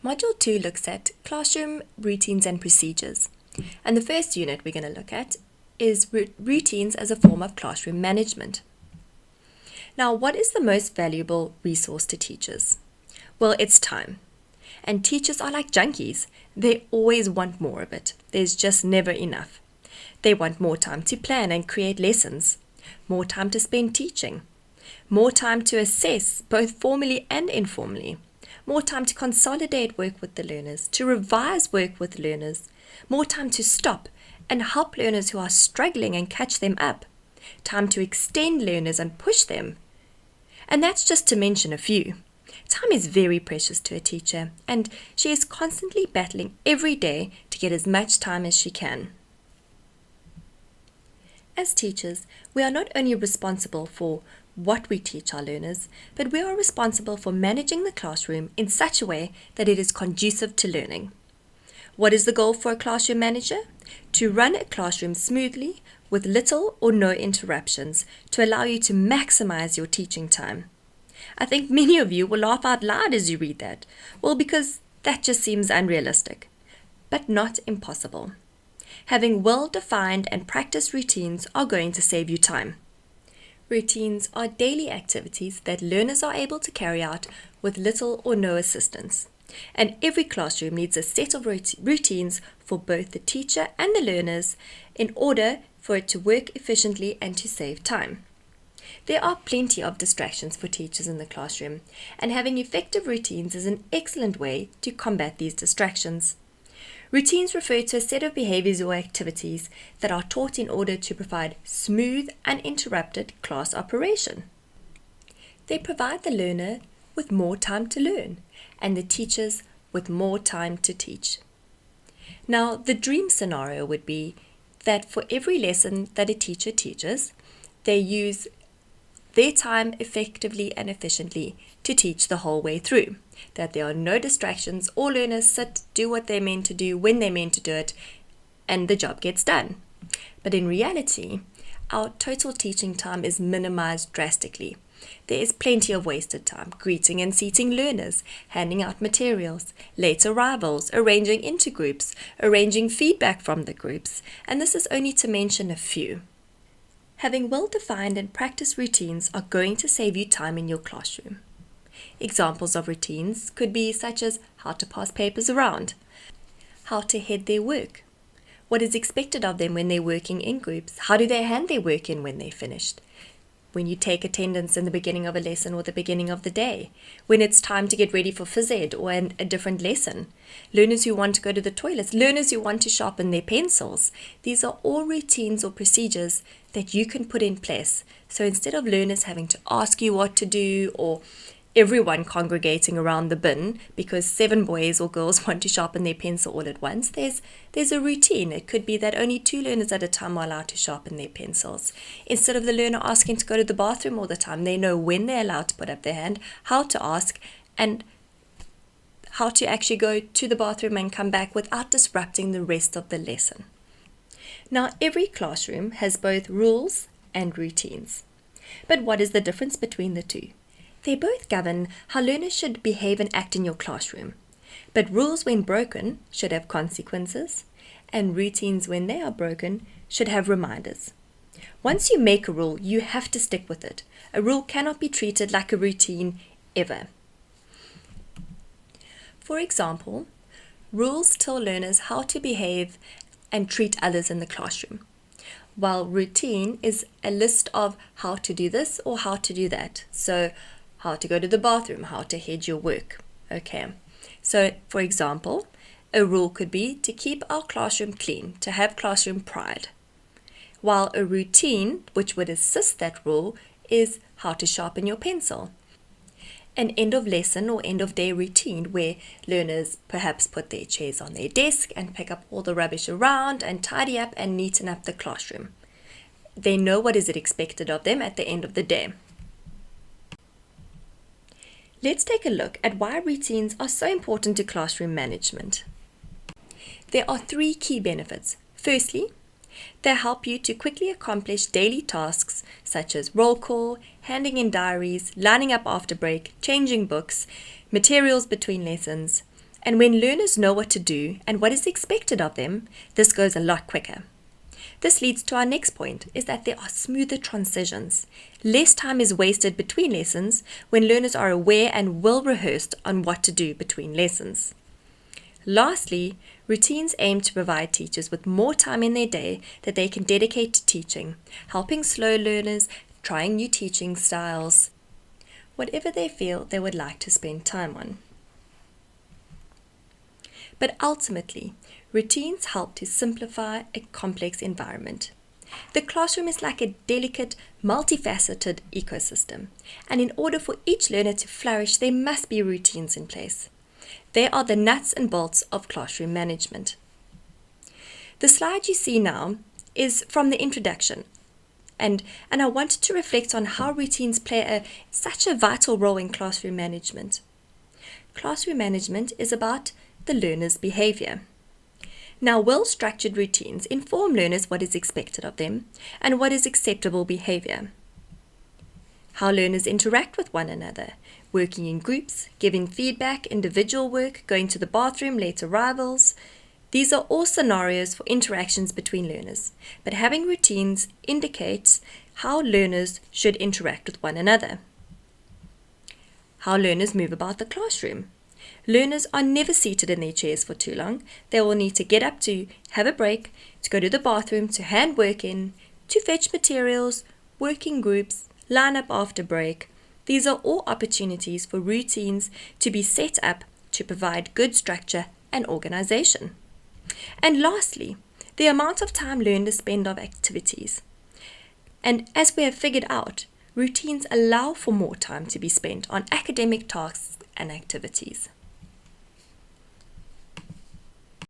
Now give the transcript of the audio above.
Module 2 looks at classroom routines and procedures. And the first unit we're going to look at is routines as a form of classroom management. Now, what is the most valuable resource to teachers? Well, it's time. And teachers are like junkies. They always want more of it. There's just never enough. They want more time to plan and create lessons, more time to spend teaching, more time to assess both formally and informally, more time to consolidate work with the learners, to revise work with learners, more time to stop and help learners who are struggling and catch them up, time to extend learners and push them. And that's just to mention a few. Time is very precious to a teacher, and she is constantly battling every day to get as much time as she can. As teachers, we are not only responsible for what we teach our learners, but we are responsible for managing the classroom in such a way that it is conducive to learning. What is the goal for a classroom manager? To run a classroom smoothly with little or no interruptions to allow you to maximize your teaching time. I think many of you will laugh out loud as you read that. Well, because that just seems unrealistic, but not impossible. Having well-defined and practiced routines are going to save you time. Routines are daily activities that learners are able to carry out with little or no assistance. And every classroom needs a set of routines for both the teacher and the learners in order for it to work efficiently and to save time. There are plenty of distractions for teachers in the classroom, and having effective routines is an excellent way to combat these distractions. Routines refer to a set of behaviors or activities that are taught in order to provide smooth, uninterrupted class operation. They provide the learner with more time to learn, and the teachers with more time to teach. Now, the dream scenario would be that for every lesson that a teacher teaches, they use their time effectively and efficiently to teach the whole way through. That there are no distractions, all learners sit, do what they're meant to do, when they're meant to do it, and the job gets done. But in reality, our total teaching time is minimized drastically. There is plenty of wasted time, greeting and seating learners, handing out materials, late arrivals, arranging intergroups, arranging feedback from the groups, and this is only to mention a few. Having well-defined and practiced routines are going to save you time in your classroom. Examples of routines could be such as how to pass papers around, how to head their work, what is expected of them when they're working in groups, how do they hand their work in when they're finished, when you take attendance in the beginning of a lesson or the beginning of the day, when it's time to get ready for phys ed or a different lesson, learners who want to go to the toilets, learners who want to sharpen their pencils. These are all routines or procedures that you can put in place. So instead of learners having to ask you what to do or everyone congregating around the bin because 7 boys or girls want to sharpen their pencil all at once, there's a routine. It could be that only 2 learners at a time are allowed to sharpen their pencils. Instead of the learner asking to go to the bathroom all the time, they know when they're allowed to put up their hand, how to ask, and how to actually go to the bathroom and come back without disrupting the rest of the lesson. Now, every classroom has both rules and routines. But what is the difference between the two? They both govern how learners should behave and act in your classroom. But rules, when broken, should have consequences, and routines, when they are broken, should have reminders. Once you make a rule, you have to stick with it. A rule cannot be treated like a routine ever. For example, rules tell learners how to behave and treat others in the classroom, while routine is a list of how to do this or how to do that. So, how to go to the bathroom, how to head your work. Okay, so for example, a rule could be to keep our classroom clean, to have classroom pride, while a routine, which would assist that rule, is how to sharpen your pencil. An end of lesson or end of day routine where learners perhaps put their chairs on their desk and pick up all the rubbish around and tidy up and neaten up the classroom. They know what is expected of them at the end of the day. Let's take a look at why routines are so important to classroom management. There are 3 key benefits. Firstly, they help you to quickly accomplish daily tasks such as roll call, handing in diaries, lining up after break, changing books, materials between lessons, And when learners know what to do and what is expected of them, this goes a lot quicker. This leads to our next point, is that there are smoother transitions. Less time is wasted between lessons when learners are aware and well rehearsed on what to do between lessons. Lastly, routines aim to provide teachers with more time in their day that they can dedicate to teaching, helping slow learners, trying new teaching styles, whatever they feel they would like to spend time on. But ultimately, routines help to simplify a complex environment. The classroom is like a delicate, multifaceted ecosystem, and in order for each learner to flourish, there must be routines in place. They are the nuts and bolts of classroom management. The slide you see now is from the introduction, and I wanted to reflect on how routines play such a vital role in classroom management. Classroom management is about the learner's behavior. Now, well-structured routines inform learners what is expected of them and what is acceptable behavior. How learners interact with one another, working in groups, giving feedback, individual work, going to the bathroom, late arrivals. These are all scenarios for interactions between learners, but having routines indicates how learners should interact with one another. How learners move about the classroom. Learners are never seated in their chairs for too long. They will need to get up to have a break, to go to the bathroom, to hand work in, to fetch materials, work in groups, line up after break. These are all opportunities for routines to be set up to provide good structure and organization. And lastly, the amount of time learners spend on activities. And as we have figured out, routines allow for more time to be spent on academic tasks and activities.